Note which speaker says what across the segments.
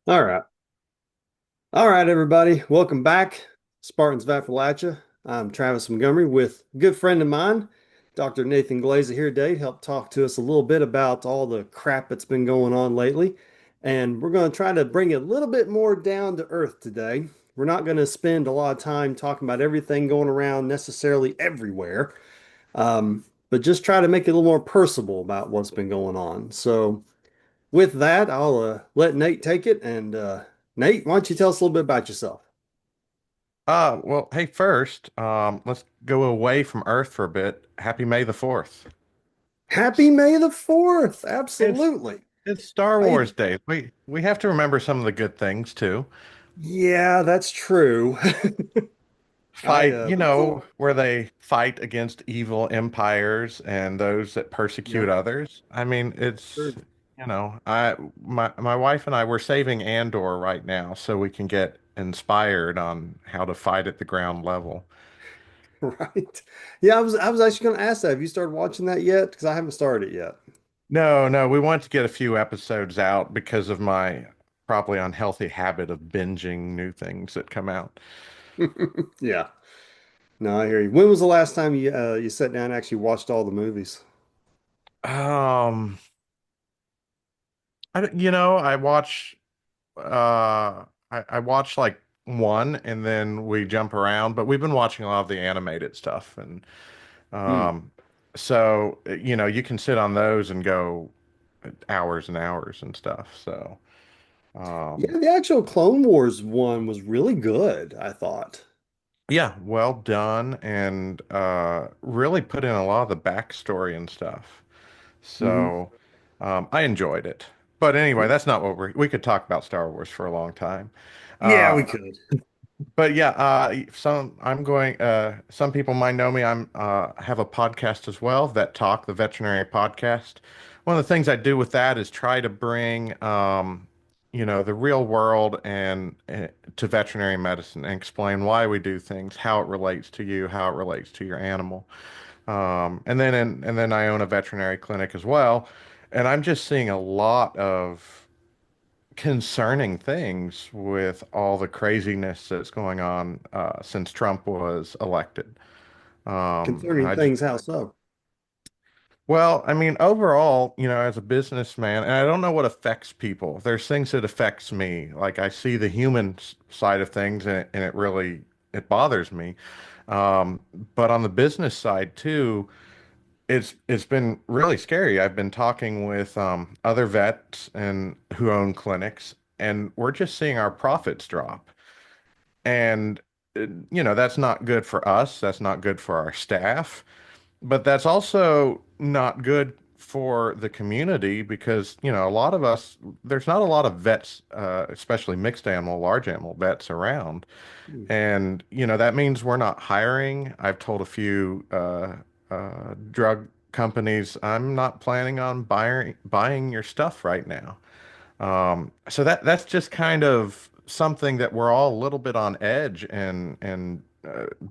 Speaker 1: All right. All right, everybody. Welcome back. Spartans of Appalachia. I'm Travis Montgomery with a good friend of mine, Dr. Nathan Glaza here today to help talk to us a little bit about all the crap that's been going on lately. And we're going to try to bring it a little bit more down to earth today. We're not going to spend a lot of time talking about everything going around necessarily everywhere, but just try to make it a little more personable about what's been going on. So, with that, I'll let Nate take it. And Nate, why don't you tell us a little bit about yourself?
Speaker 2: Well, hey, first, let's go away from Earth for a bit. Happy May the 4th.
Speaker 1: Happy May the 4th.
Speaker 2: It's
Speaker 1: Absolutely.
Speaker 2: it's Star
Speaker 1: I,
Speaker 2: Wars Day. We have to remember some of the good things too.
Speaker 1: yeah, that's true. I
Speaker 2: Fight, where they fight against evil empires and those that
Speaker 1: yeah,
Speaker 2: persecute others. I mean,
Speaker 1: true.
Speaker 2: my wife and I we're saving Andor right now so we can get inspired on how to fight at the ground level.
Speaker 1: Right. Yeah, I was actually going to ask that. Have you started watching that yet? Because I haven't started it yet.
Speaker 2: No, no, we want to get a few episodes out because of my probably unhealthy habit of binging new things that come out.
Speaker 1: Yeah. No, I hear you. When was the last time you sat down and actually watched all the movies?
Speaker 2: Um, I watch I watch like one and then we jump around, but we've been watching a lot of the animated stuff and
Speaker 1: Hmm.
Speaker 2: um so you can sit on those and go hours and hours and stuff. So um
Speaker 1: Yeah, the actual Clone Wars one was really good, I thought.
Speaker 2: Yeah, well done and really put in a lot of the backstory and stuff.
Speaker 1: Hmm.
Speaker 2: So I enjoyed it. But anyway, that's not what we could talk about Star Wars for a long time.
Speaker 1: Yeah, we
Speaker 2: Uh,
Speaker 1: could.
Speaker 2: but yeah, some people might know me. I'm have a podcast as well, Vet Talk, the veterinary podcast. One of the things I do with that is try to bring the real world and to veterinary medicine and explain why we do things, how it relates to you, how it relates to your animal. And then I own a veterinary clinic as well, and I'm just seeing a lot of concerning things with all the craziness that's going on since Trump was elected. And
Speaker 1: Concerning things, how so?
Speaker 2: well, I mean, overall, as a businessman, and I don't know what affects people. There's things that affects me. Like I see the human side of things, and it really it bothers me. Um, but on the business side too, it's been really scary. I've been talking with other vets and who own clinics, and we're just seeing our profits drop. And that's not good for us. That's not good for our staff. But that's also not good for the community because, a lot of us, there's not a lot of vets, especially mixed animal, large animal vets around.
Speaker 1: Hmm.
Speaker 2: And, that means we're not hiring. I've told a few drug companies, I'm not planning on buying your stuff right now. So that's just kind of something that we're all a little bit on edge and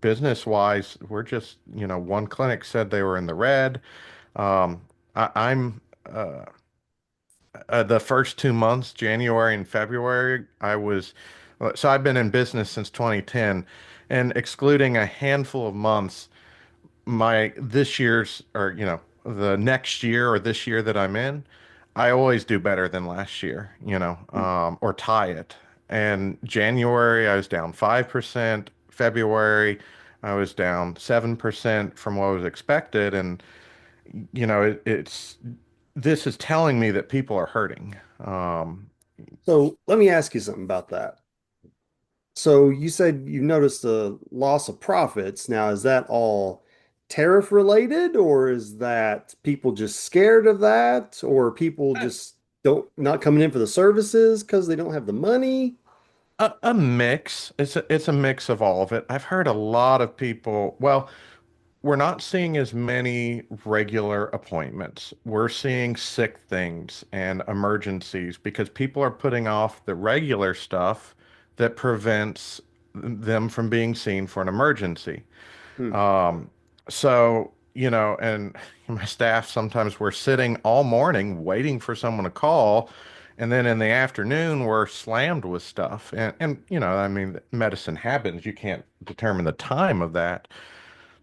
Speaker 2: business wise, we're just, one clinic said they were in the red. I'm the first 2 months, January and February, so I've been in business since 2010 and excluding a handful of months, my this year's or the next year or this year that I'm in, I always do better than last year, or tie it. And January I was down 5%, February I was down 7% from what was expected, and it's this is telling me that people are hurting. Um,
Speaker 1: So let me ask you something about that. So you said you noticed the loss of profits. Now, is that all tariff related, or is that people just scared of that, or people just don't not coming in for the services because they don't have the money?
Speaker 2: a mix. It's a mix of all of it. I've heard a lot of people. Well, we're not seeing as many regular appointments. We're seeing sick things and emergencies because people are putting off the regular stuff that prevents them from being seen for an emergency.
Speaker 1: Hmm.
Speaker 2: Um, and my staff sometimes we're sitting all morning waiting for someone to call, And then in the afternoon, we're slammed with stuff. And I mean, medicine happens. You can't determine the time of that.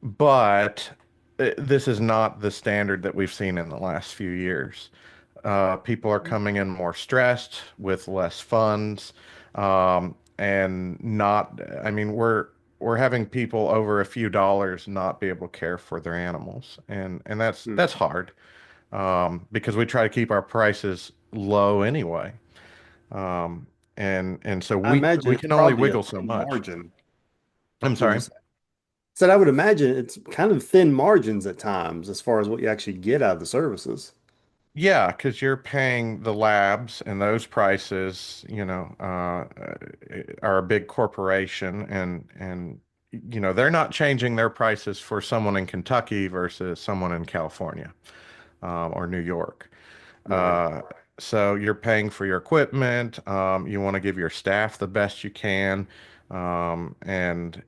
Speaker 2: But this is not the standard that we've seen in the last few years. People are coming in more stressed with less funds, and not, I mean, we're having people over a few dollars not be able to care for their animals. And
Speaker 1: Hmm.
Speaker 2: that's hard, because we try to keep our prices low anyway. Um, and so
Speaker 1: I imagine
Speaker 2: we
Speaker 1: it's
Speaker 2: can only
Speaker 1: probably a
Speaker 2: wiggle so
Speaker 1: thin
Speaker 2: much.
Speaker 1: margin.
Speaker 2: I'm
Speaker 1: Would you
Speaker 2: sorry.
Speaker 1: say? Said I would imagine it's kind of thin margins at times as far as what you actually get out of the services.
Speaker 2: Yeah, because you're paying the labs, and those prices, are a big corporation, and they're not changing their prices for someone in Kentucky versus someone in California, or New York.
Speaker 1: Right.
Speaker 2: Uh, so you're paying for your equipment. You want to give your staff the best you can. And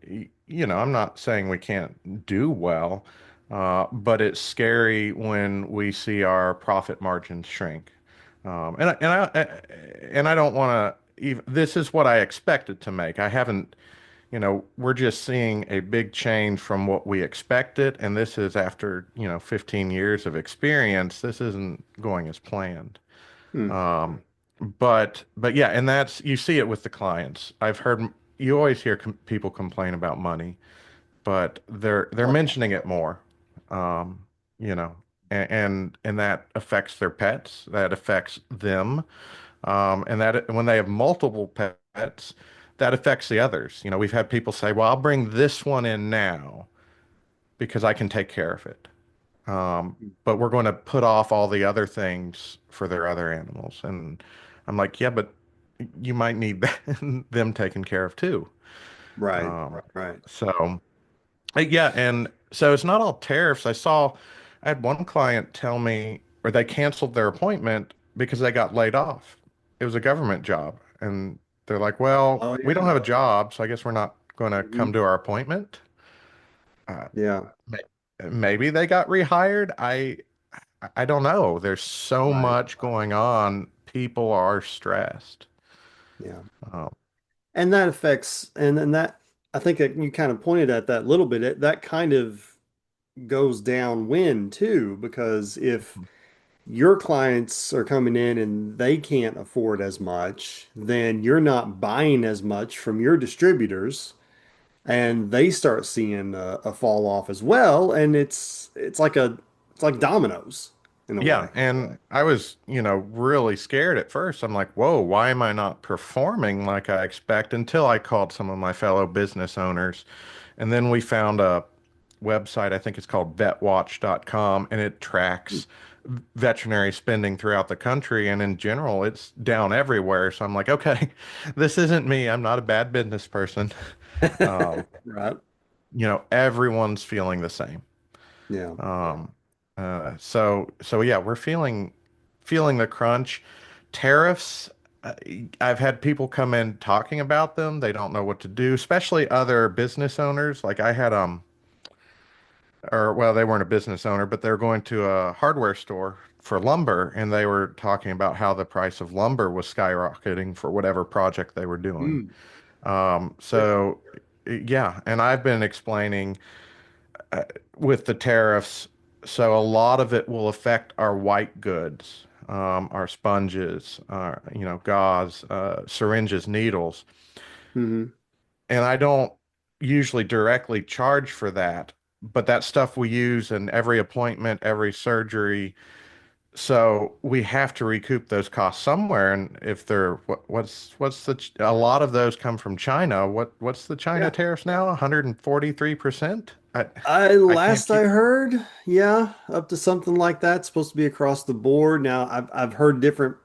Speaker 2: I'm not saying we can't do well, but it's scary when we see our profit margins shrink. And I don't want to even, this is what I expected to make. I haven't, we're just seeing a big change from what we expected. And this is after, 15 years of experience. This isn't going as planned.
Speaker 1: Hmm.
Speaker 2: Um, but yeah, and that's, you see it with the clients. You always hear people complain about money, but they're
Speaker 1: Oh,
Speaker 2: mentioning it more. Um, you know, and that affects their pets, that affects them. And that when they have multiple pets, that affects the others. We've had people say, "Well, I'll bring this one in now because I can take care of it."
Speaker 1: yeah.
Speaker 2: But we're going to put off all the other things for their other animals. And I'm like, yeah, but you might need them taken care of too.
Speaker 1: Right.
Speaker 2: Um,
Speaker 1: Right.
Speaker 2: so, yeah. And so it's not all tariffs. I had one client tell me, or they canceled their appointment because they got laid off. It was a government job. And they're like, well,
Speaker 1: Oh
Speaker 2: we don't
Speaker 1: yeah.
Speaker 2: have a job, so I guess we're not going to
Speaker 1: Mhm.
Speaker 2: come to our appointment. Uh,
Speaker 1: Yeah.
Speaker 2: Maybe they got rehired. I don't know. There's so
Speaker 1: Right.
Speaker 2: much going on. People are stressed.
Speaker 1: Yeah.
Speaker 2: Um,
Speaker 1: And that affects, and then that, I think that you kind of pointed at that little bit. That kind of goes downwind too, because if your clients are coming in and they can't afford as much, then you're not buying as much from your distributors, and they start seeing a fall off as well. And it's like dominoes in a
Speaker 2: yeah,
Speaker 1: way.
Speaker 2: and I was, really scared at first. I'm like, whoa, why am I not performing like I expect? Until I called some of my fellow business owners. And then we found a website, I think it's called vetwatch.com, and it tracks veterinary spending throughout the country. And in general, it's down everywhere. So I'm like, okay, this isn't me. I'm not a bad business person. Um,
Speaker 1: Right.
Speaker 2: everyone's feeling the same.
Speaker 1: Yeah.
Speaker 2: Um, so yeah, we're feeling the crunch. Tariffs, uh, I've had people come in talking about them. They don't know what to do, especially other business owners. Like I had or well, they weren't a business owner, but they were going to a hardware store for lumber, and they were talking about how the price of lumber was skyrocketing for whatever project they were doing.
Speaker 1: Mm.
Speaker 2: So yeah, and I've been explaining, uh, with the tariffs, so a lot of it will affect our white goods, our sponges, our, gauze, syringes, needles.
Speaker 1: Hmm.
Speaker 2: And I don't usually directly charge for that, but that stuff we use in every appointment, every surgery. So we have to recoup those costs somewhere. And if they're a lot of those come from China. What's the China
Speaker 1: Yeah.
Speaker 2: tariffs now? 143%?
Speaker 1: I
Speaker 2: I can't
Speaker 1: last I
Speaker 2: keep.
Speaker 1: heard, yeah, up to something like that. It's supposed to be across the board. Now, I've heard different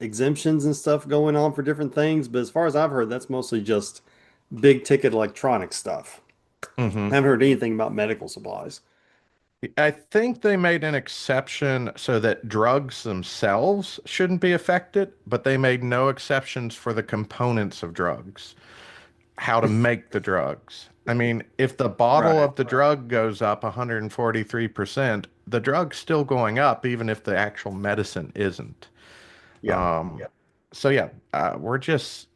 Speaker 1: exemptions and stuff going on for different things, but as far as I've heard, that's mostly just big ticket electronic stuff.
Speaker 2: Mhm.
Speaker 1: I haven't heard anything about medical supplies.
Speaker 2: I think they made an exception so that drugs themselves shouldn't be affected, but they made no exceptions for the components of drugs, how to make the drugs. I mean, if the bottle
Speaker 1: Right.
Speaker 2: of the drug goes up 143%, the drug's still going up, even if the actual medicine isn't.
Speaker 1: Yeah.
Speaker 2: Um,
Speaker 1: Yeah.
Speaker 2: so yeah, we're just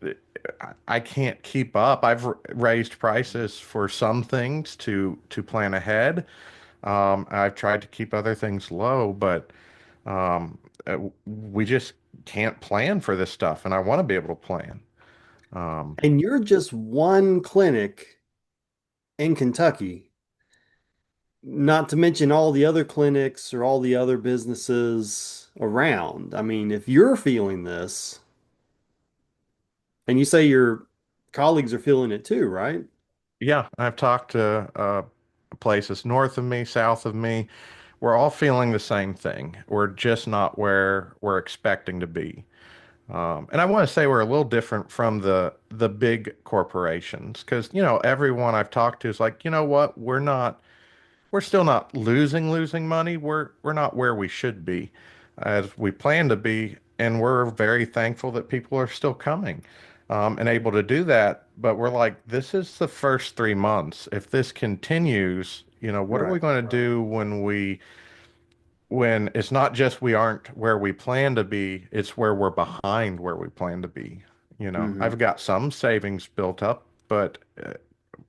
Speaker 2: I can't keep up. I've raised prices for some things to plan ahead. I've tried to keep other things low, but we just can't plan for this stuff, and I want to be able to plan. Um,
Speaker 1: And you're just one clinic in Kentucky, not to mention all the other clinics or all the other businesses around. I mean, if you're feeling this, and you say your colleagues are feeling it too, right?
Speaker 2: yeah, I've talked to places north of me, south of me. We're all feeling the same thing. We're just not where we're expecting to be. And I want to say we're a little different from the big corporations because, everyone I've talked to is like, you know what, we're still not losing money. We're not where we should be as we plan to be, and we're very thankful that people are still coming and able to do that. But we're like, this is the first 3 months. If this continues, what are we
Speaker 1: Right.
Speaker 2: going to do when it's not just we aren't where we plan to be, it's where we're behind where we plan to be.
Speaker 1: Hmm.
Speaker 2: I've got some savings built up, but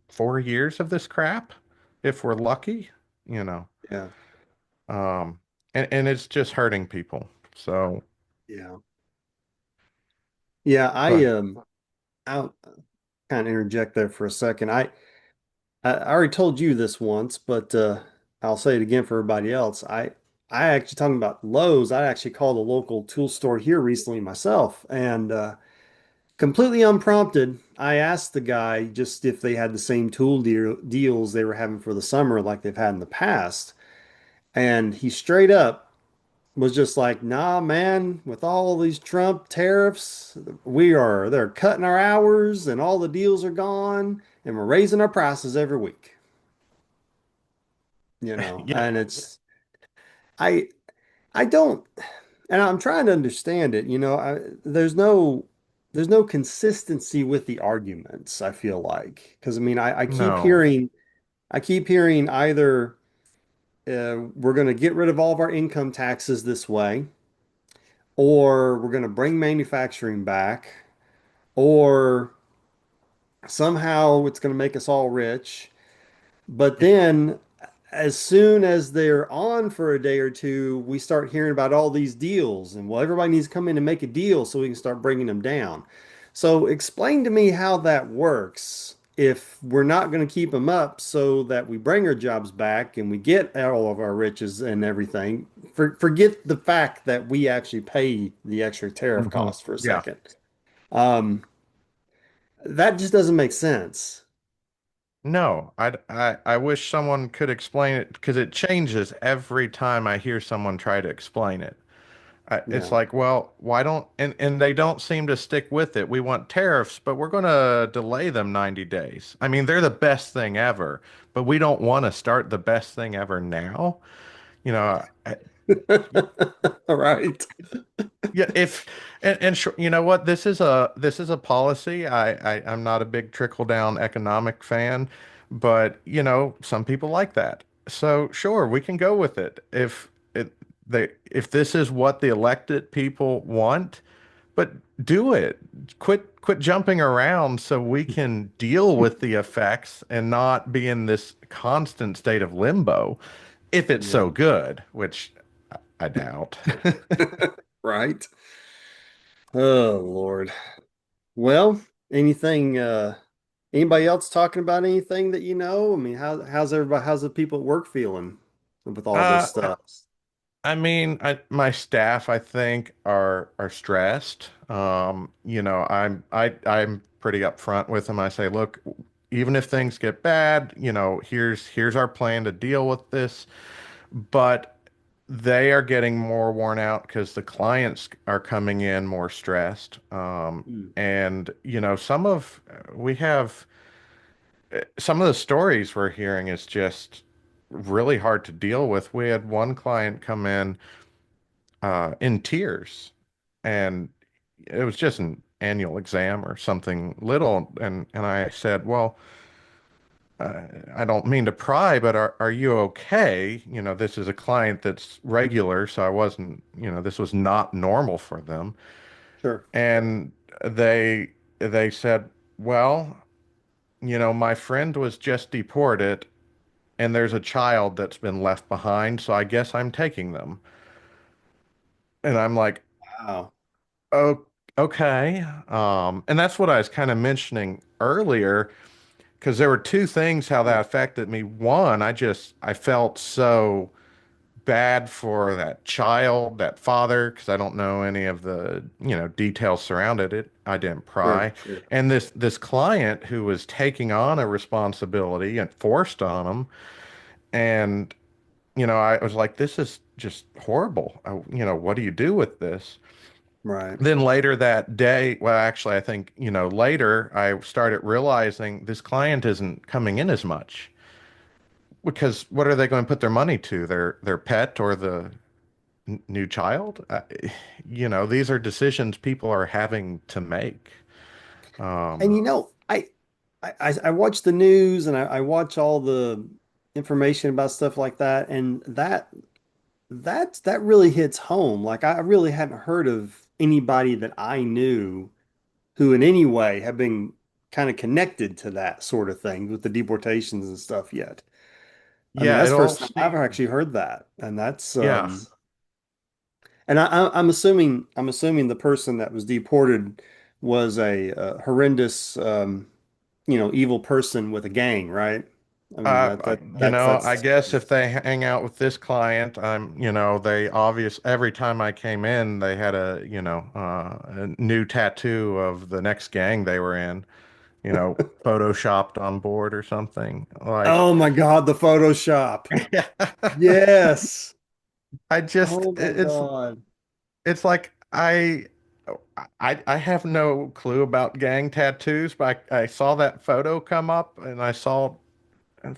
Speaker 2: 4 years of this crap, if we're lucky, you know,
Speaker 1: Yeah.
Speaker 2: um, and it's just hurting people. So
Speaker 1: Yeah. Yeah.
Speaker 2: go ahead.
Speaker 1: I'll kind of interject there for a second. I already told you this once, but I'll say it again for everybody else. I actually talking about Lowe's. I actually called a local tool store here recently myself, and completely unprompted, I asked the guy just if they had the same deals they were having for the summer like they've had in the past, and he straight up was just like, "Nah, man, with all these Trump tariffs, they're cutting our hours and all the deals are gone, and we're raising our prices every week."
Speaker 2: Yeah,
Speaker 1: And I I don't, and I'm trying to understand it, there's no consistency with the arguments, I feel like. Because I mean,
Speaker 2: no.
Speaker 1: I keep hearing either we're going to get rid of all of our income taxes this way, or we're going to bring manufacturing back, or somehow it's going to make us all rich. But then, as soon as they're on for a day or two, we start hearing about all these deals, and well, everybody needs to come in and make a deal so we can start bringing them down. So, explain to me how that works if we're not going to keep them up so that we bring our jobs back and we get all of our riches and everything. Forget the fact that we actually pay the extra tariff
Speaker 2: Hmm.
Speaker 1: cost for a
Speaker 2: Yeah.
Speaker 1: second. Um, that just doesn't make sense.
Speaker 2: No, I wish someone could explain it because it changes every time I hear someone try to explain it. It's
Speaker 1: Yeah.
Speaker 2: like, well, why don't, and they don't seem to stick with it. We want tariffs, but we're going to delay them 90 days. I mean, they're the best thing ever, but we don't want to start the best thing ever now. You know,
Speaker 1: All right.
Speaker 2: yeah, if and sure, you know what? This is a policy. I'm not a big trickle down economic fan, but some people like that. So sure, we can go with it if this is what the elected people want, but do it. Quit jumping around so we can deal with the effects and not be in this constant state of limbo if it's so
Speaker 1: Yeah.
Speaker 2: good, which I doubt.
Speaker 1: Right. Oh Lord. Well, anything anybody else talking about anything that you know? I mean, how's the people at work feeling with all this
Speaker 2: Uh,
Speaker 1: stuff?
Speaker 2: I mean, my staff, I think, are stressed. I'm pretty upfront with them. I say, look, even if things get bad, here's our plan to deal with this. But they are getting more worn out because the clients are coming in more stressed.
Speaker 1: Hmm.
Speaker 2: And we have some of the stories we're hearing is just really hard to deal with. We had one client come in tears, and it was just an annual exam or something little. And I said, well, I don't mean to pry, but are you okay? This is a client that's regular, so I wasn't, this was not normal for them.
Speaker 1: Sure.
Speaker 2: And they they said, well, my friend was just deported and there's a child that's been left behind, so I guess I'm taking them. And I'm like,
Speaker 1: Wow.
Speaker 2: oh, okay. And that's what I was kind of mentioning earlier, because there were two things how that affected me. One, I felt so bad for that child, that father, because I don't know any of the, details surrounded it. I didn't
Speaker 1: Sure,
Speaker 2: pry.
Speaker 1: sure.
Speaker 2: And this client who was taking on a responsibility and forced on him. And, I was like, this is just horrible. What do you do with this?
Speaker 1: Right.
Speaker 2: Then later that day, well, actually, I think, later I started realizing this client isn't coming in as much because what are they going to put their money to? Their pet or the new child? These are decisions people are having to make.
Speaker 1: And
Speaker 2: Um,
Speaker 1: I watch the news and I watch all the information about stuff like that, and that really hits home. Like I really hadn't heard of anybody that I knew who in any way have been kind of connected to that sort of thing with the deportations and stuff yet. I mean,
Speaker 2: yeah,
Speaker 1: that's
Speaker 2: it
Speaker 1: the
Speaker 2: all
Speaker 1: first time I've ever
Speaker 2: seems,
Speaker 1: actually heard that. And that's
Speaker 2: yeah.
Speaker 1: and I'm assuming the person that was deported was a horrendous evil person with a gang, right? I mean
Speaker 2: I
Speaker 1: that's
Speaker 2: guess if they hang out with this client, they every time I came in, they had a new tattoo of the next gang they were in, photoshopped on board or something. Like,
Speaker 1: Oh my God, the Photoshop.
Speaker 2: yeah,
Speaker 1: Yes.
Speaker 2: I just,
Speaker 1: Oh my God.
Speaker 2: it's like I have no clue about gang tattoos, but I saw that photo come up and I saw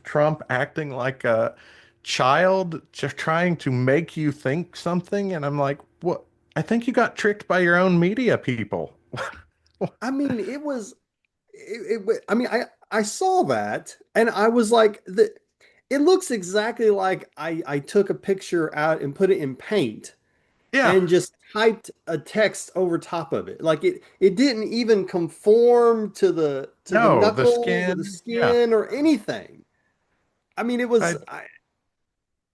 Speaker 2: Trump acting like a child, just trying to make you think something. And I'm like, what? I think you got tricked by your own media people.
Speaker 1: I mean, I mean, I saw that and I was like, it looks exactly like I took a picture out and put it in paint
Speaker 2: Yeah,
Speaker 1: and just typed a text over top of it. Like it didn't even conform to the
Speaker 2: no, the
Speaker 1: knuckles or the
Speaker 2: skin. Yeah,
Speaker 1: skin or anything. I mean, it was
Speaker 2: I,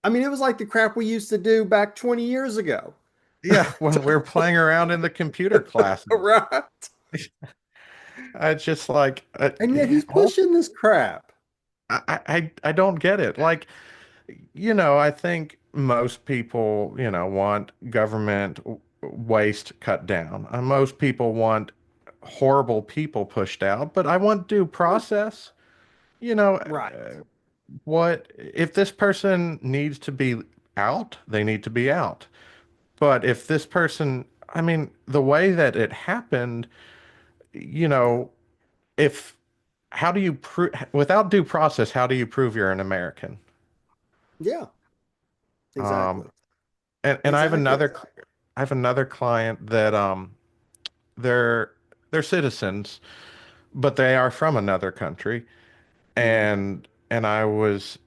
Speaker 1: I mean, it was like the crap we used to do back 20 years ago.
Speaker 2: yeah, when we're playing around in the computer classes.
Speaker 1: Right?
Speaker 2: I just like,
Speaker 1: And yet he's
Speaker 2: all,
Speaker 1: pushing this crap.
Speaker 2: I don't get it. Like, I think most people, want government waste cut down. Most people want horrible people pushed out, but I want due process. You know,
Speaker 1: Right.
Speaker 2: what if this person needs to be out? They need to be out. But if this person, I mean, the way that it happened, you know, if how do you prove without due process, how do you prove you're an American?
Speaker 1: Yeah,
Speaker 2: Um,
Speaker 1: exactly.
Speaker 2: and
Speaker 1: Exactly.
Speaker 2: I have another client that they're they're citizens, but they are from another country,
Speaker 1: Mm,
Speaker 2: and I was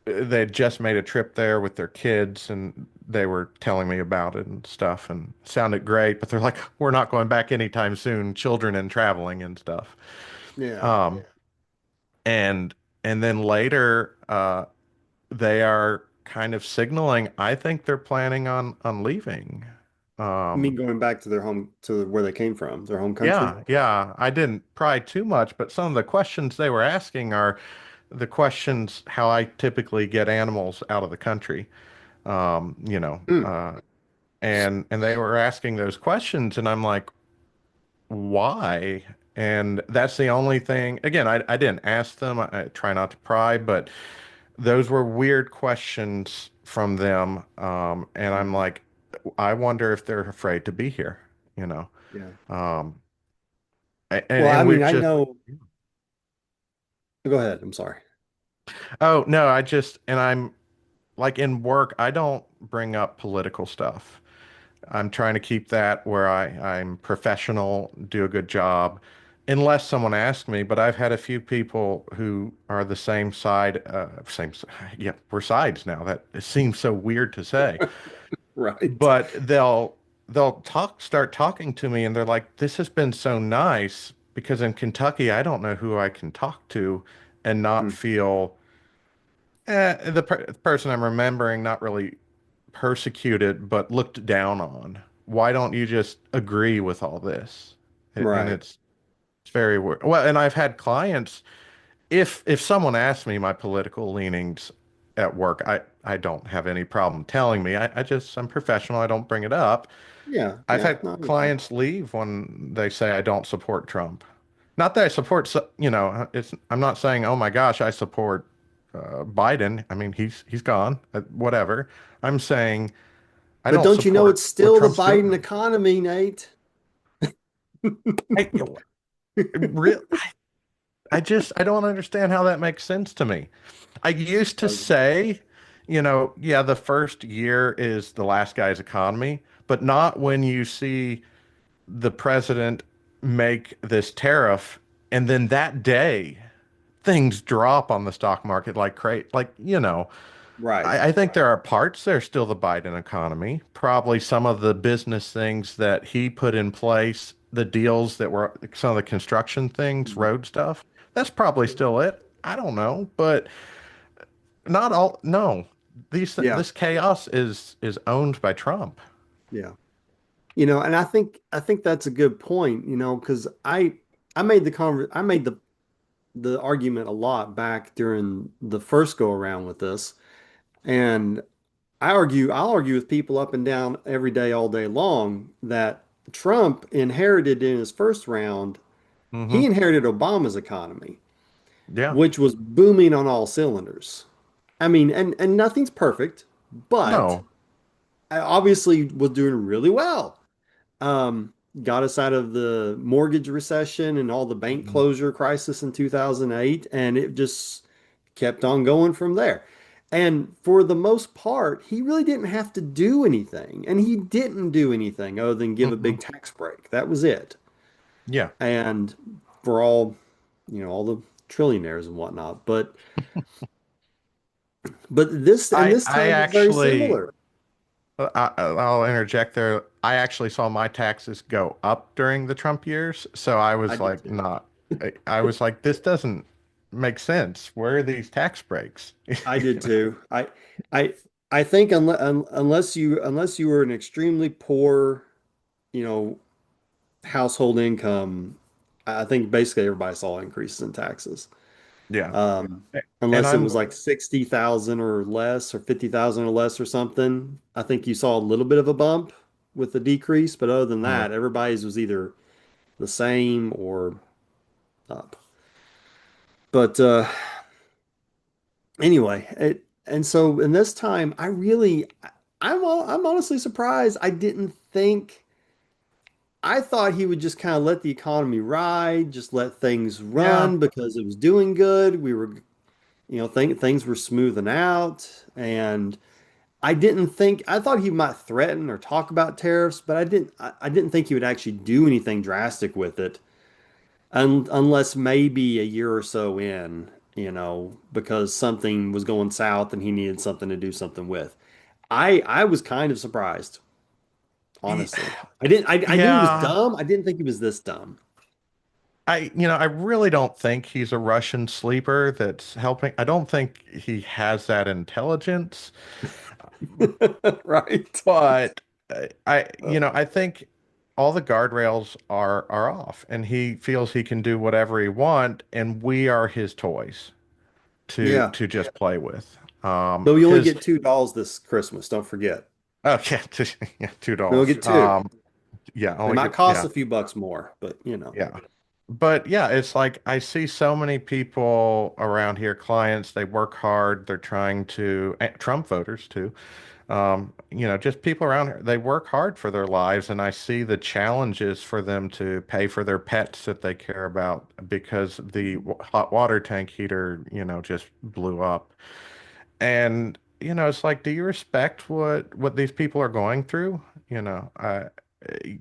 Speaker 2: they'd just made a trip there with their kids and they were telling me about it and stuff and it sounded great, but they're like, we're not going back anytime soon, children and traveling and stuff.
Speaker 1: yeah.
Speaker 2: Um, and and then later, they are kind of signaling, I think they're planning on leaving.
Speaker 1: I mean,
Speaker 2: Um,
Speaker 1: going back to their home, to where they came from, their home country.
Speaker 2: yeah, I didn't pry too much, but some of the questions they were asking are the questions how I typically get animals out of the country. Um, you know,
Speaker 1: Mm,
Speaker 2: uh, and they were asking those questions, and I'm like, why? And that's the only thing. Again, I didn't ask them. I try not to pry, but those were weird questions from them. And I'm
Speaker 1: mm,
Speaker 2: like, I wonder if they're afraid to be here, you know.
Speaker 1: yeah.
Speaker 2: Um,
Speaker 1: Well, I
Speaker 2: and
Speaker 1: mean,
Speaker 2: we've
Speaker 1: I
Speaker 2: just,
Speaker 1: know. Go ahead. I'm sorry.
Speaker 2: oh no, and I'm like in work, I don't bring up political stuff. I'm trying to keep that where I'm professional, do a good job, unless someone asks me. But I've had a few people who are the same side, yeah, we're sides now. That it seems so weird to say,
Speaker 1: Right.
Speaker 2: but they'll start talking to me, and they're like, "This has been so nice because in Kentucky, I don't know who I can talk to and not
Speaker 1: Hmm.
Speaker 2: feel the person I'm remembering not really persecuted, but looked down on. Why don't you just agree with all this?" And
Speaker 1: Right.
Speaker 2: it's very weird. Well, and I've had clients, if someone asks me my political leanings at work, I don't have any problem telling me. I'm professional. I don't bring it up.
Speaker 1: Yeah.
Speaker 2: I've
Speaker 1: Yeah.
Speaker 2: had
Speaker 1: No, I get that.
Speaker 2: clients leave when they say I don't support Trump. Not that I support, it's I'm not saying, "Oh my gosh, I support Biden." I mean, he's gone, whatever. I'm saying I
Speaker 1: But
Speaker 2: don't
Speaker 1: don't you know
Speaker 2: support
Speaker 1: it's
Speaker 2: what
Speaker 1: still the
Speaker 2: Trump's doing.
Speaker 1: Biden economy, Nate?
Speaker 2: I real I don't understand how that makes sense to me. I used to
Speaker 1: Doesn't.
Speaker 2: say, yeah, the first year is the last guy's economy, but not when you see the president make this tariff and then that day things drop on the stock market like crazy.
Speaker 1: Right.
Speaker 2: I think there are parts there's still the Biden economy. Probably some of the business things that he put in place, the deals that were some of the construction things,
Speaker 1: Mhm.
Speaker 2: road stuff. That's probably still it. I don't know, but not all. No,
Speaker 1: Yeah.
Speaker 2: this chaos is owned by Trump.
Speaker 1: Yeah. And I think that's a good point, because I made the argument a lot back during the first go around with this. And I'll argue with people up and down every day, all day long, that Trump inherited in his first round, he
Speaker 2: Hmm.
Speaker 1: inherited Obama's economy,
Speaker 2: Yeah.
Speaker 1: which was booming on all cylinders. I mean, and nothing's perfect, but
Speaker 2: No.
Speaker 1: I obviously was doing really well. Um, got us out of the mortgage recession and all the bank
Speaker 2: Mhm.
Speaker 1: closure crisis in 2008, and it just kept on going from there. And for the most part, he really didn't have to do anything. And he didn't do anything other than give a
Speaker 2: Hmm.
Speaker 1: big tax break. That was it.
Speaker 2: Yeah.
Speaker 1: And for all the trillionaires and whatnot. But this
Speaker 2: I
Speaker 1: time was very
Speaker 2: actually
Speaker 1: similar.
Speaker 2: I'll interject there. I actually saw my taxes go up during the Trump years, so I
Speaker 1: I
Speaker 2: was
Speaker 1: did
Speaker 2: like,
Speaker 1: too.
Speaker 2: not. I was like, this doesn't make sense. Where are these tax breaks?
Speaker 1: I did too. I I think unless you were an extremely poor, you know, household income, I think basically everybody saw increases in taxes.
Speaker 2: Yeah,
Speaker 1: Um,
Speaker 2: and
Speaker 1: unless it
Speaker 2: I'm
Speaker 1: was like 60,000 or less or 50,000 or less or something. I think you saw a little bit of a bump with the decrease, but other than
Speaker 2: mm,
Speaker 1: that, everybody's was either the same or up. But anyway, and so in this time, I'm honestly surprised. I thought he would just kind of let the economy ride, just let things
Speaker 2: yeah.
Speaker 1: run because it was doing good. We were, things were smoothing out, and I thought he might threaten or talk about tariffs, but I didn't think he would actually do anything drastic with it, unless maybe a year or so in, because something was going south and he needed something to do something with. I was kind of surprised,
Speaker 2: Y-
Speaker 1: honestly. I knew he was
Speaker 2: Yeah,
Speaker 1: dumb. I didn't think he was this dumb.
Speaker 2: I really don't think he's a Russian sleeper that's helping. I don't think he has that intelligence,
Speaker 1: Right.
Speaker 2: but
Speaker 1: Uh,
Speaker 2: I think all the guardrails are off, and he feels he can do whatever he want, and we are his toys
Speaker 1: yeah.
Speaker 2: to just play with.
Speaker 1: But we only
Speaker 2: Because
Speaker 1: get $2 this Christmas, don't forget.
Speaker 2: okay, yeah,
Speaker 1: We only
Speaker 2: $2.
Speaker 1: get two.
Speaker 2: Yeah,
Speaker 1: They
Speaker 2: only
Speaker 1: might
Speaker 2: get
Speaker 1: cost
Speaker 2: yeah,
Speaker 1: a few bucks more, but
Speaker 2: yeah. But yeah, it's like I see so many people around here, clients, they work hard, they're trying to, Trump voters too. Just people around here, they work hard for their lives, and I see the challenges for them to pay for their pets that they care about because the hot water tank heater, just blew up. And, it's like, do you respect what these people are going through? You know, uh,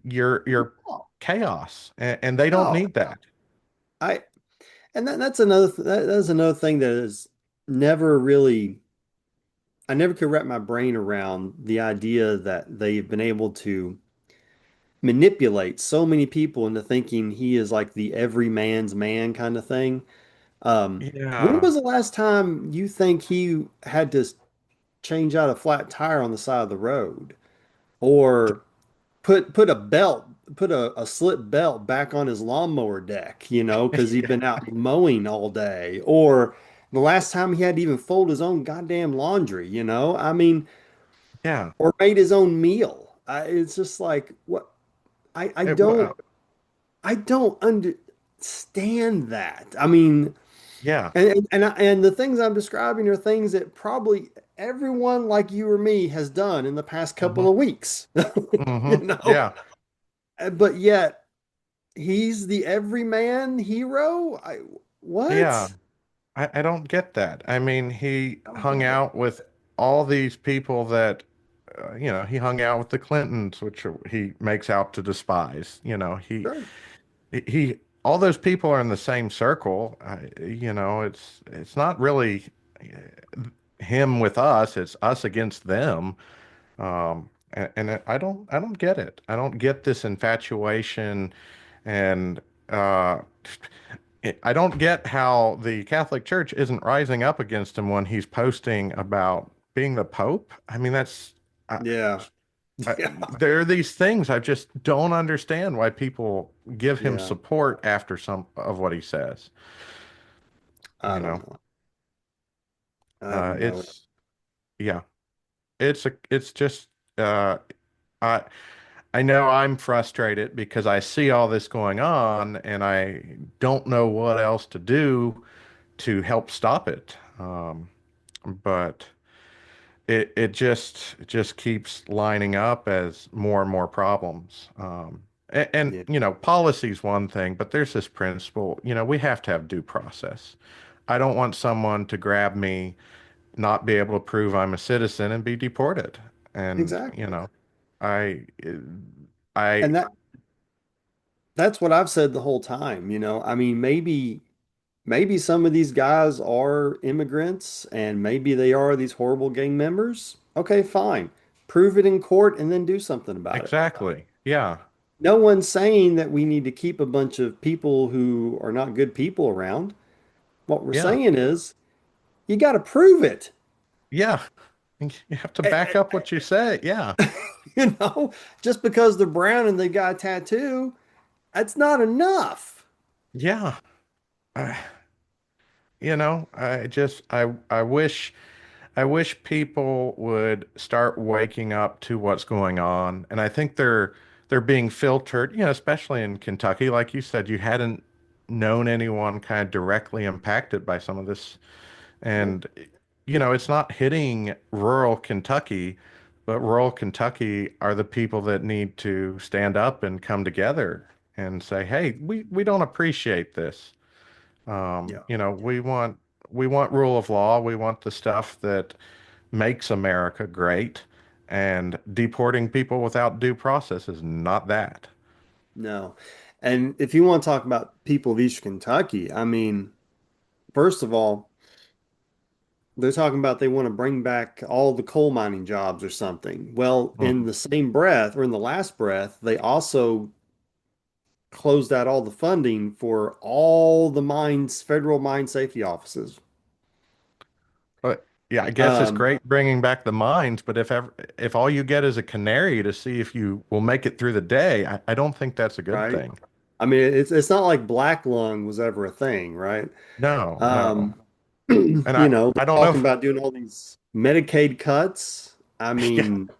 Speaker 2: you're
Speaker 1: Oh,
Speaker 2: chaos, and they don't
Speaker 1: no.
Speaker 2: need that.
Speaker 1: I and that's another thing that is never really I never could wrap my brain around the idea that they've been able to manipulates so many people into thinking he is like the every man's man kind of thing. When
Speaker 2: Yeah.
Speaker 1: was the last time you think he had to change out a flat tire on the side of the road? Or put a belt, put a slip belt back on his lawnmower deck, because he'd
Speaker 2: Yeah.
Speaker 1: been out mowing all day. Or the last time he had to even fold his own goddamn laundry, I mean,
Speaker 2: Yeah.
Speaker 1: or made his own meal. It's just like what I I
Speaker 2: It,
Speaker 1: don't
Speaker 2: well,
Speaker 1: I don't understand that. I mean,
Speaker 2: yeah.
Speaker 1: and the things I'm describing are things that probably everyone like you or me has done in the past couple
Speaker 2: Hmm.
Speaker 1: of weeks.
Speaker 2: Hmm.
Speaker 1: You know,
Speaker 2: Yeah.
Speaker 1: but yet he's the everyman hero.
Speaker 2: Yeah.
Speaker 1: What?
Speaker 2: I don't get that. I mean, he
Speaker 1: I don't
Speaker 2: hung
Speaker 1: get it.
Speaker 2: out with all these people that, he hung out with the Clintons, which he makes out to despise.
Speaker 1: Sure.
Speaker 2: All those people are in the same circle. It's not really him with us. It's us against them. I don't get it. I don't get this infatuation, and uh, I don't get how the Catholic Church isn't rising up against him when he's posting about being the Pope. I mean, I,
Speaker 1: Yeah. Yeah.
Speaker 2: there are these things I just don't understand why people give him
Speaker 1: Yeah.
Speaker 2: support after some of what he says.
Speaker 1: I
Speaker 2: You
Speaker 1: don't
Speaker 2: know,
Speaker 1: know. I have no.
Speaker 2: it's yeah, it's just uh, I I know I'm frustrated because I see all this going on and I don't know what else to do to help stop it. But it just keeps lining up as more and more problems.
Speaker 1: Yeah.
Speaker 2: Policy's one thing, but there's this principle, we have to have due process. I don't want someone to grab me, not be able to prove I'm a citizen and be deported. And,
Speaker 1: Exactly.
Speaker 2: I, I,
Speaker 1: And that's what I've said the whole time, I mean, maybe some of these guys are immigrants and maybe they are these horrible gang members. Okay, fine. Prove it in court and then do something about it.
Speaker 2: exactly. Yeah.
Speaker 1: No one's saying that we need to keep a bunch of people who are not good people around. What we're
Speaker 2: Yeah.
Speaker 1: saying is you got to prove it.
Speaker 2: Yeah. You have to back up what you say. Yeah.
Speaker 1: You know, just because they're brown and they got a tattoo, that's not enough.
Speaker 2: Yeah. I, I wish people would start waking up to what's going on. And I think they're being filtered, especially in Kentucky. Like you said, you hadn't known anyone kind of directly impacted by some of this.
Speaker 1: Nope.
Speaker 2: And it's not hitting rural Kentucky, but rural Kentucky are the people that need to stand up and come together and say, "Hey, we don't appreciate this."
Speaker 1: Yeah.
Speaker 2: We want rule of law. We want the stuff that makes America great, and deporting people without due process is not that.
Speaker 1: No. And if you want to talk about people of Eastern Kentucky, I mean, first of all, they're talking about they want to bring back all the coal mining jobs or something. Well, in
Speaker 2: Mhm.
Speaker 1: the same breath, or in the last breath, they also closed out all the funding for all the mines, federal mine safety offices.
Speaker 2: But yeah, I guess it's
Speaker 1: Um,
Speaker 2: great bringing back the mines, but if all you get is a canary to see if you will make it through the day, I don't think that's a good
Speaker 1: right?
Speaker 2: thing.
Speaker 1: I mean, it's not like black lung was ever a thing, right?
Speaker 2: No, no.
Speaker 1: Um,
Speaker 2: And I
Speaker 1: they're
Speaker 2: I don't know
Speaker 1: talking
Speaker 2: if
Speaker 1: about doing all these Medicaid cuts. I
Speaker 2: yeah,
Speaker 1: mean,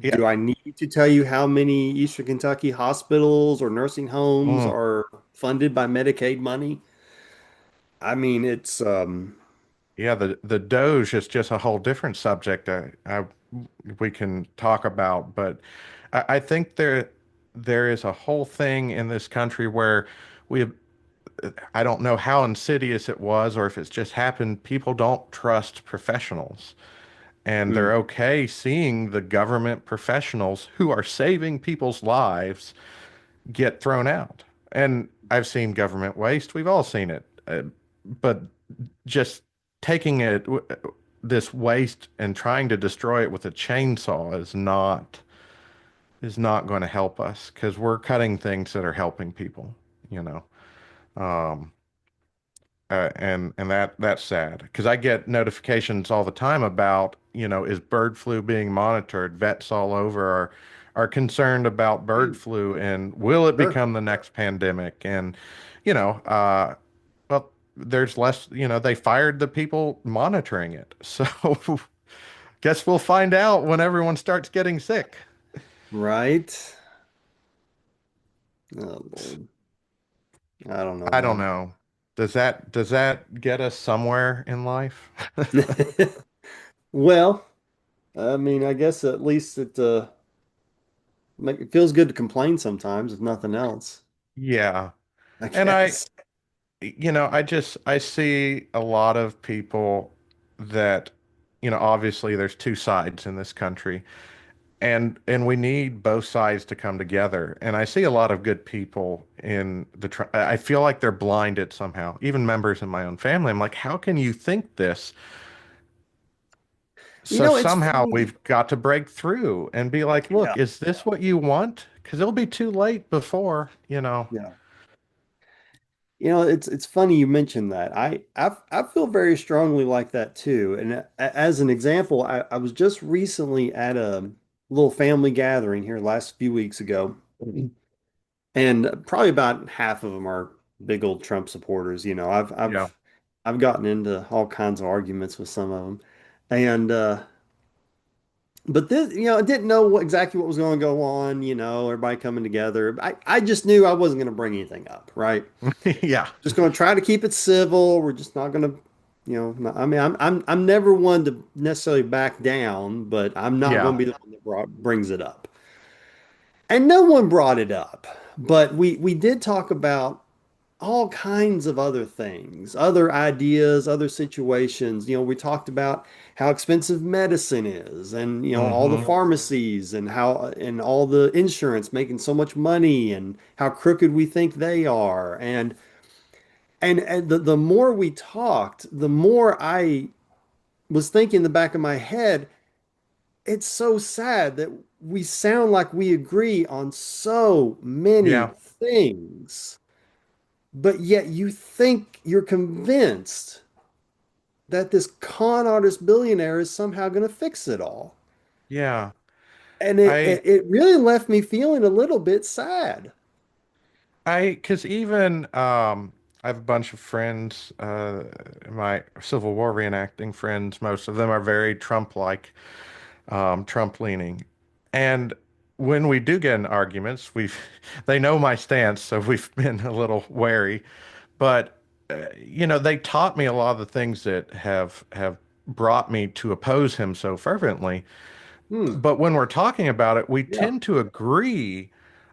Speaker 2: yeah.
Speaker 1: do I need to tell you how many Eastern Kentucky hospitals or nursing homes
Speaker 2: Mm.
Speaker 1: are funded by Medicaid money? I mean, it's
Speaker 2: Yeah, the Doge is just a whole different subject we can talk about, but I think there is a whole thing in this country where we have, I don't know how insidious it was or if it's just happened. People don't trust professionals, and
Speaker 1: mm,
Speaker 2: they're okay seeing the government professionals who are saving people's lives get thrown out. And I've seen government waste. We've all seen it. But just taking this waste and trying to destroy it with a chainsaw is not. is not going to help us because we're cutting things that are helping people, you know. Um, and that's sad because I get notifications all the time about, is bird flu being monitored? Vets all over are concerned about bird
Speaker 1: Mm,
Speaker 2: flu and will it
Speaker 1: sure.
Speaker 2: become the next pandemic? And, you know, uh, well, there's less, they fired the people monitoring it. So guess we'll find out when everyone starts getting sick.
Speaker 1: Right. Oh Lord. I don't know,
Speaker 2: I don't
Speaker 1: man.
Speaker 2: know. Does that get us somewhere in life?
Speaker 1: Well, I mean, I guess at least it feels good to complain sometimes, if nothing else.
Speaker 2: Yeah.
Speaker 1: I
Speaker 2: And
Speaker 1: guess.
Speaker 2: I see a lot of people that, obviously there's two sides in this country and we need both sides to come together. And I see a lot of good people in I feel like they're blinded somehow, even members in my own family. I'm like, how can you think this?
Speaker 1: You
Speaker 2: So
Speaker 1: know, it's
Speaker 2: somehow
Speaker 1: funny.
Speaker 2: we've got to break through and be like,
Speaker 1: Yeah.
Speaker 2: look, is this what you want? Because it'll be too late before,
Speaker 1: Yeah. It's funny you mentioned that. I feel very strongly like that too. And as an example, I was just recently at a little family gathering here last few weeks ago, and probably about half of them are big old Trump supporters.
Speaker 2: Yeah.
Speaker 1: I've gotten into all kinds of arguments with some of them, and but this, I didn't know exactly what was going to go on. Everybody coming together. I just knew I wasn't going to bring anything up, right?
Speaker 2: Yeah.
Speaker 1: Just going to try to keep it civil. We're just not going to, I mean, I'm never one to necessarily back down, but I'm not going
Speaker 2: Yeah.
Speaker 1: to be the one that brings it up. And no one brought it up, but we did talk about all kinds of other things, other ideas, other situations. We talked about how expensive medicine is and, all the
Speaker 2: Hmm.
Speaker 1: pharmacies and how, and all the insurance making so much money and how crooked we think they are. And the more we talked, the more I was thinking in the back of my head, it's so sad that we sound like we agree on so
Speaker 2: Yeah.
Speaker 1: many things, but yet you think you're convinced that this con artist billionaire is somehow going to fix it all.
Speaker 2: Yeah.
Speaker 1: And it,
Speaker 2: I
Speaker 1: it it really left me feeling a little bit sad.
Speaker 2: because even I have a bunch of friends, my Civil War reenacting friends, most of them are very Trump-like, Trump leaning. And when we do get in arguments, they know my stance, so we've been a little wary. But they taught me a lot of the things that have brought me to oppose him so fervently.
Speaker 1: Hmm.
Speaker 2: But when we're talking about it, we
Speaker 1: Yeah.
Speaker 2: tend to agree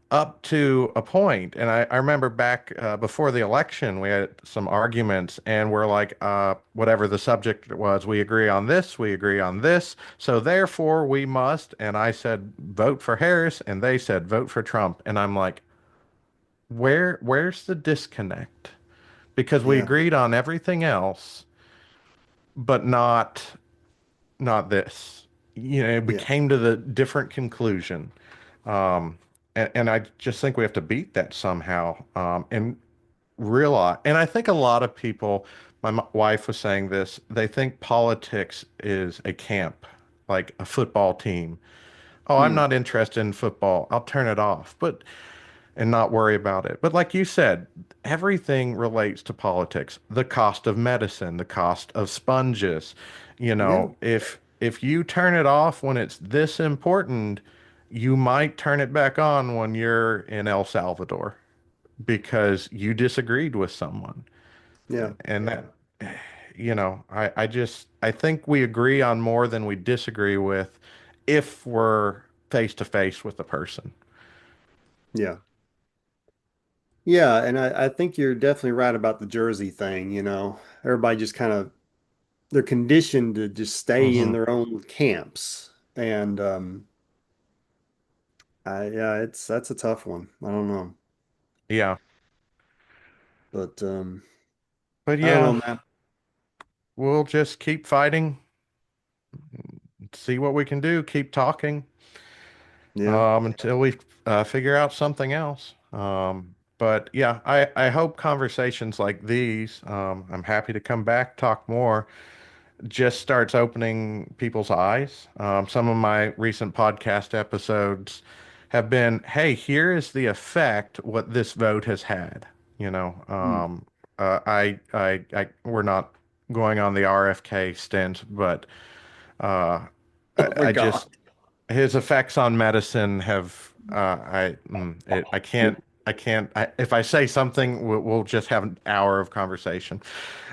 Speaker 2: up to a point. And I remember back before the election, we had some arguments, and we're like, whatever the subject was, we agree on this, we agree on this. So therefore, we must. And I said, vote for Harris, and they said, vote for Trump. And I'm like, where's the disconnect? Because we
Speaker 1: Yeah.
Speaker 2: agreed on everything else, but not this. We
Speaker 1: Yeah.
Speaker 2: came to the different conclusion. Um, and I just think we have to beat that somehow. And realize, and I think a lot of people, my wife was saying this, they think politics is a camp, like a football team. Oh, I'm
Speaker 1: Hmm.
Speaker 2: not interested in football. I'll turn it off. But and not worry about it. But like you said, everything relates to politics. The cost of medicine, the cost of sponges.
Speaker 1: Yeah.
Speaker 2: If you turn it off when it's this important, you might turn it back on when you're in El Salvador because you disagreed with someone.
Speaker 1: Yeah.
Speaker 2: And that, I think we agree on more than we disagree with if we're face to face with the person.
Speaker 1: Yeah. Yeah, and I think you're definitely right about the Jersey thing, Everybody just kind of they're conditioned to just stay in
Speaker 2: Hmm.
Speaker 1: their own camps. And yeah, that's a tough one. I don't know.
Speaker 2: Yeah.
Speaker 1: But
Speaker 2: But
Speaker 1: I don't
Speaker 2: yeah,
Speaker 1: know, man.
Speaker 2: we'll just keep fighting, see what we can do, keep talking.
Speaker 1: Yeah.
Speaker 2: until we figure out something else. But yeah, I hope conversations like these, I'm happy to come back, talk more, just starts opening people's eyes. Some of my recent podcast episodes have been, hey, here is the effect what this vote has had. You know,
Speaker 1: Hmm.
Speaker 2: we're not going on the RFK stint, but uh,
Speaker 1: Oh my
Speaker 2: I
Speaker 1: God.
Speaker 2: just his effects on medicine have I can't if I say something we'll just have an hour of conversation.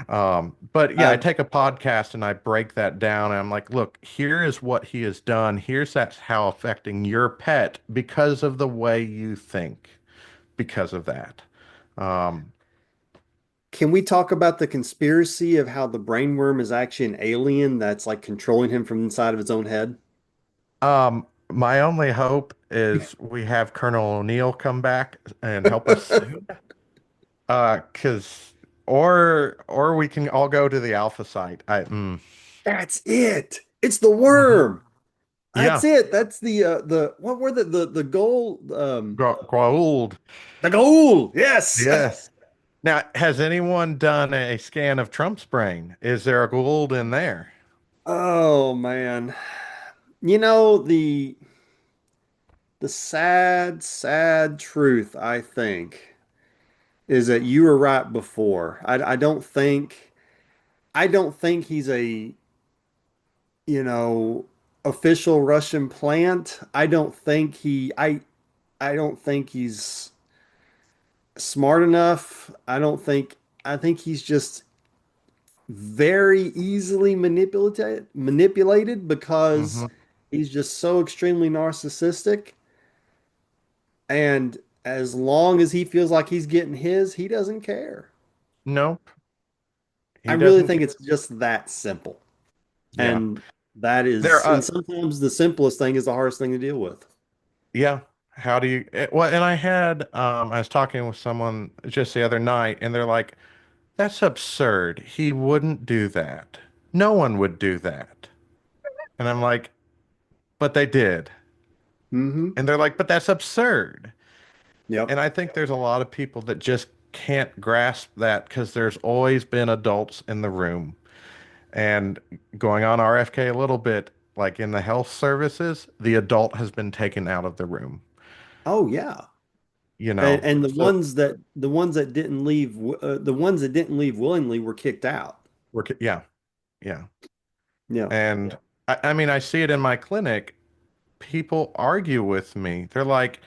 Speaker 2: But yeah, I
Speaker 1: I've
Speaker 2: take a podcast and I break that down and I'm like, look, here is what he has done. Here's that's how affecting your pet because of the way you think because of that. Um,
Speaker 1: Can we talk about the conspiracy of how the brainworm is actually an alien that's like controlling him from inside of his own head?
Speaker 2: my only hope is we have Colonel O'Neill come back and help us soon. 'Cause or we can all go to the Alpha site.
Speaker 1: That's it. It's the
Speaker 2: Mhm.
Speaker 1: worm. That's
Speaker 2: Yeah,
Speaker 1: it. That's the what were the goal
Speaker 2: Goa'uld.
Speaker 1: the goal. Yes.
Speaker 2: Yes. Now, has anyone done a scan of Trump's brain? Is there a Goa'uld in there?
Speaker 1: Oh man. You know the sad truth, I think, is that you were right before. I don't think he's a, you know, official Russian plant. I don't think he's smart enough. I think he's just very easily manipulated because
Speaker 2: Hmm.
Speaker 1: he's just so extremely narcissistic. And as long as he feels like he's getting his, he doesn't care.
Speaker 2: Nope.
Speaker 1: I
Speaker 2: He
Speaker 1: really
Speaker 2: doesn't
Speaker 1: think
Speaker 2: care.
Speaker 1: it's just that simple.
Speaker 2: Yeah.
Speaker 1: And that
Speaker 2: There,
Speaker 1: is, and sometimes the simplest thing is the hardest thing to deal with.
Speaker 2: yeah. How do you, well, and I was talking with someone just the other night and they're like, that's absurd. He wouldn't do that. No one would do that. And I'm like, but they did.
Speaker 1: Hmm.
Speaker 2: And they're like, but that's absurd.
Speaker 1: Yep.
Speaker 2: And I think there's a lot of people that just can't grasp that because there's always been adults in the room. And going on RFK a little bit, like in the health services, the adult has been taken out of the room,
Speaker 1: Oh yeah.
Speaker 2: you know.
Speaker 1: And
Speaker 2: So
Speaker 1: the ones that didn't leave, the ones that didn't leave willingly were kicked out.
Speaker 2: yeah, yeah.
Speaker 1: Yeah.
Speaker 2: And I mean, I see it in my clinic. People argue with me. They're like,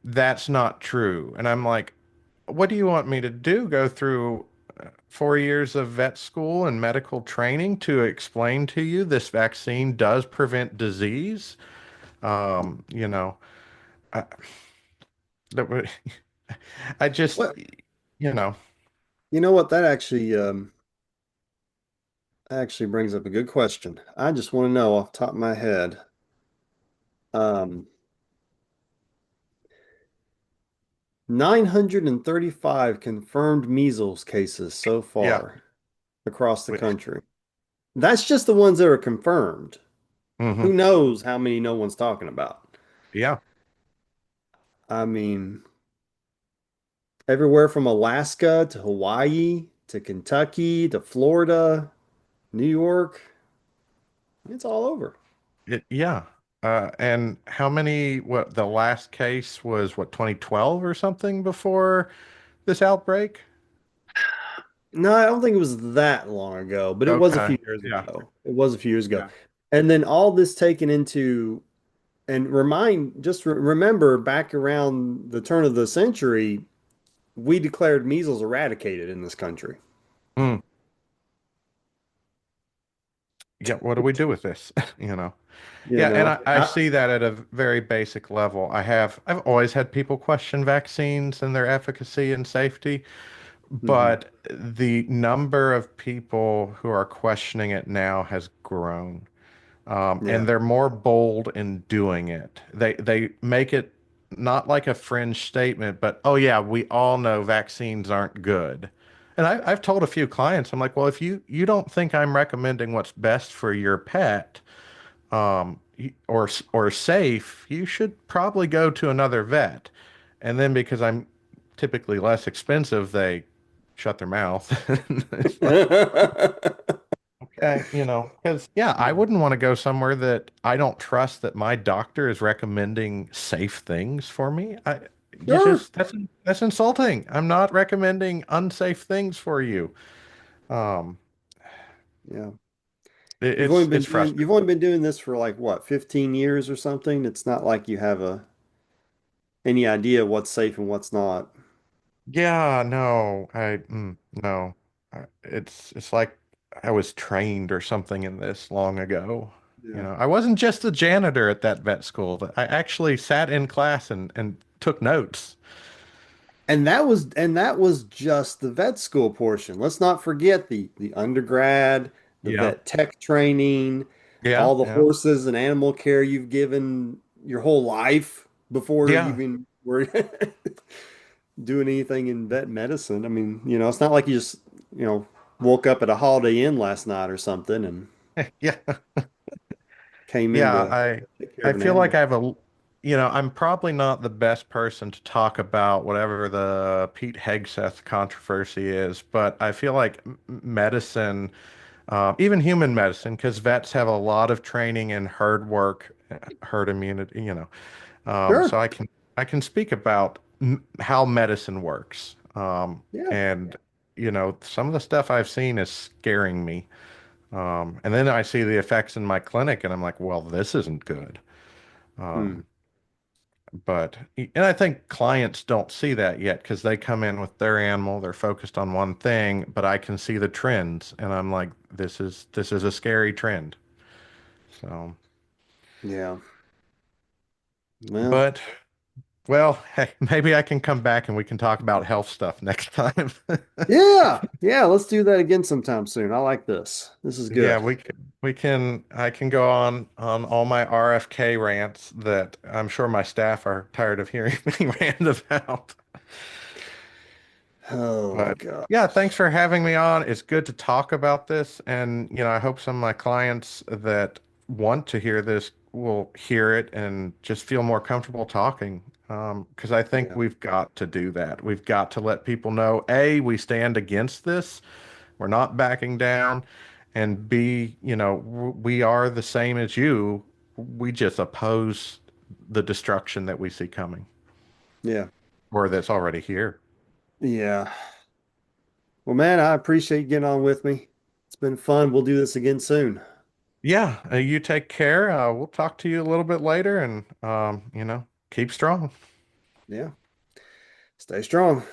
Speaker 2: that's not true. And I'm like, what do you want me to do? Go through 4 years of vet school and medical training to explain to you this vaccine does prevent disease? You know, I, that would- I just,
Speaker 1: What,
Speaker 2: you know,
Speaker 1: you know what? Actually brings up a good question. I just want to know off the top of my head. Um, 935 confirmed measles cases so
Speaker 2: yeah.
Speaker 1: far across the country. That's just the ones that are confirmed.
Speaker 2: Hmm.
Speaker 1: Who knows how many no one's talking about?
Speaker 2: Yeah.
Speaker 1: I mean, everywhere from Alaska to Hawaii to Kentucky to Florida, New York, it's all over.
Speaker 2: Yeah. And how many, what, the last case was what, 2012 or something before this outbreak?
Speaker 1: No, I don't think it was that long ago, but it was a
Speaker 2: Okay.
Speaker 1: few years
Speaker 2: Yeah.
Speaker 1: ago. It was a few years ago.
Speaker 2: Yeah.
Speaker 1: And then all this taken into, and remember back around the turn of the century, we declared measles eradicated in this country.
Speaker 2: Mm. Yeah. What do we do with this? You know?
Speaker 1: You
Speaker 2: Yeah. And
Speaker 1: know,
Speaker 2: I see that at a very basic level. I've always had people question vaccines and their efficacy and safety,
Speaker 1: Mhm.
Speaker 2: but the number of people who are questioning it now has grown. And
Speaker 1: Yeah.
Speaker 2: they're more bold in doing it. They make it not like a fringe statement, but oh yeah, we all know vaccines aren't good. And I've told a few clients, I'm like, well, if you don't think I'm recommending what's best for your pet, or safe, you should probably go to another vet. And then because I'm typically less expensive, they shut their mouth. It's like, okay, because yeah, I
Speaker 1: Yeah.
Speaker 2: wouldn't want to go somewhere that I don't trust that my doctor is recommending safe things for me. You
Speaker 1: Sure.
Speaker 2: just that's insulting. I'm not recommending unsafe things for you. Um,
Speaker 1: Yeah.
Speaker 2: it's frustrating.
Speaker 1: You've only been doing this for like what, 15 years or something? It's not like you have a any idea what's safe and what's not.
Speaker 2: Yeah, no, no. It's like I was trained or something in this long ago.
Speaker 1: Yeah.
Speaker 2: I wasn't just a janitor at that vet school. I actually sat in class and took notes.
Speaker 1: And that was just the vet school portion. Let's not forget the undergrad, the
Speaker 2: Yeah.
Speaker 1: vet tech training,
Speaker 2: Yeah,
Speaker 1: all the
Speaker 2: yeah.
Speaker 1: horses and animal care you've given your whole life before you
Speaker 2: Yeah.
Speaker 1: even were doing anything in vet medicine. I mean, it's not like you just, you know, woke up at a Holiday Inn last night or something and
Speaker 2: Yeah.
Speaker 1: came in
Speaker 2: Yeah,
Speaker 1: to
Speaker 2: I
Speaker 1: take care
Speaker 2: I
Speaker 1: of an
Speaker 2: feel like
Speaker 1: animal.
Speaker 2: I have I'm probably not the best person to talk about whatever the Pete Hegseth controversy is, but I feel like medicine, even human medicine, because vets have a lot of training in herd work, herd immunity,
Speaker 1: Sure.
Speaker 2: so I can speak about m how medicine works.
Speaker 1: Yeah.
Speaker 2: And some of the stuff I've seen is scaring me. And then I see the effects in my clinic, and I'm like, well, this isn't good.
Speaker 1: Hmm.
Speaker 2: Um, and I think clients don't see that yet because they come in with their animal, they're focused on one thing, but I can see the trends, and I'm like, this is a scary trend. So,
Speaker 1: Yeah. Well,
Speaker 2: but well, hey, maybe I can come back and we can talk about health stuff next time.
Speaker 1: yeah. Yeah. Let's do that again sometime soon. I like this. This is
Speaker 2: Yeah,
Speaker 1: good.
Speaker 2: I can go on all my RFK rants that I'm sure my staff are tired of hearing me rant about.
Speaker 1: Oh,
Speaker 2: But
Speaker 1: God.
Speaker 2: yeah, thanks for having me on. It's good to talk about this. And, I hope some of my clients that want to hear this will hear it and just feel more comfortable talking. Because I think
Speaker 1: Yeah.
Speaker 2: we've got to do that. We've got to let people know, A, we stand against this. We're not backing down. And B, we are the same as you. We just oppose the destruction that we see coming
Speaker 1: Yeah.
Speaker 2: or that's already here.
Speaker 1: Yeah. Well, man, I appreciate you getting on with me. It's been fun. We'll do this again soon.
Speaker 2: Yeah, you take care. We'll talk to you a little bit later and keep strong.
Speaker 1: Yeah. Stay strong.